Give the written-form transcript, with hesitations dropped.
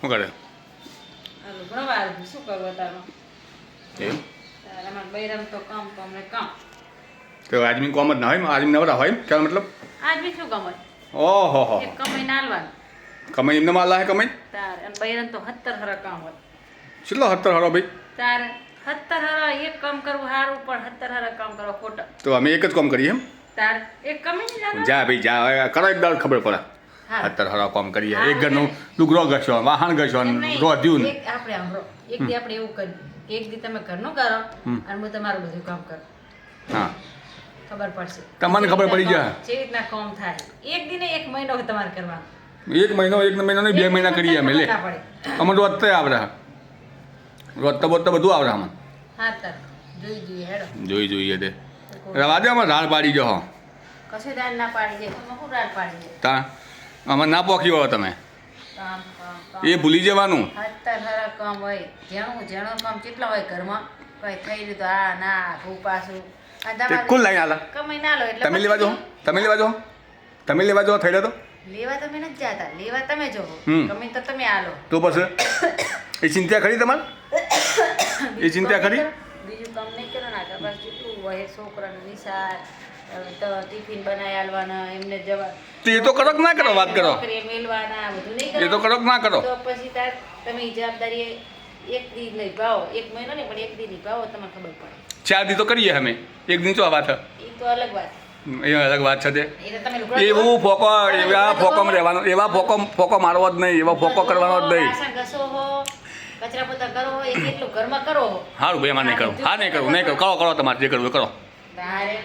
શું કરે ભણવા શું કરવું તારું એમ તારામાં બૈરામ તો કામ ને કામ તો આદમી કોમ જ ના હોય આદમી નવરા હોય કે મતલબ આજ બી શું કામ હોય ઓહો હો એક કમાઈ નાલવાનું કમાઈ એમને માલ લાહે કમાઈ તાર અને બૈરામ તો 70 હરા કામ હોય કેટલો 70 હરો ભાઈ તાર 70 હરા એક કામ કરવું સારું પણ 70 હરા કામ કરવા ખોટા તો અમે એક જ કામ કરીએ એમ તાર એક કમાઈ નહીં જાણો જા ભાઈ જા હવે કરો એક દાડ ખબર પડે હા 70 હરો કામ કરીએ એક ઘરનું લુગરો ઘસો વાહન ઘસો રોધ્યું ને એક આપણે સાંભળો એક દી આપણે એવું કરીએ કે એક દી તમે ઘરનું કરો અને હું તમારું બધું કામ કરું હા ખબર પડશે તમને ખબર પડી જાય જે રીતના કામ થાય એક દિને એક મહિનો તમારે કરવાનો એક મહિનો નહીં 2 મહિના કરીએ અમે લે અમે રોજ આવડે રોજ તો બધું આવડે અમને હા તાર જોઈએ હેડો જોઈએ તે રવા દે અમે રાડ પાડી જો કશું દાન ના પાડી દે તમે શું રાડ પાડી દે તા અમે ના પોકી હોય તમે કામ એ ભૂલી જવાનું 70 હરા કામ હોય જેણું કામ કેટલા હોય ઘરમાં કોઈ થઈ રહ્યું તો આ ના ઘઉં પાછું તે કુલ લાઈન આલા કમાઈ ના લો એટલે તમે લેવા જો તમે લેવા જો થઈ રહ્યો તો લેવા તમે નથી જાતા લેવા તમે જો કમાઈ તો તમે આલો તો પછી એ ચિંતા ખરી તમારે એ ચિંતા ખરી બીજું કામ નહીં કરો ના કે બસ જેટલું હોય છોકરાને નિશાળ તો ટિફિન બનાવી આલવાના એમને જવા તો એ તો કરો કે ના કરો વાત કરો નોકરીએ મેલવાના બધું નહીં એ તો કરો કે ના કરો તો પછી તાર તમે જવાબદારી એક દી નિભાવો એક મહિનો નહીં પણ એક દી નિભાવો તમને ખબર પડે 4 દી તો કરીએ અમે એક દિન ચો વાત એ તો અલગ વાત એ અલગ વાત છે તે એ તો તમે લુગડા એવું ફોકો એવા ફોકોમાં રહેવાનું એવા ફોકો મારવો જ નહીં એવા ફોકો કરવાનો જ નહીં વાસણ ઘસો હો કચરા પોતા કરો હો એ કેટલું ઘરમાં કરો હો સારું ભાઈ એમાં નહીં કરું હા નહીં કરું કરો તમારે જે કરવું એ કરો તારે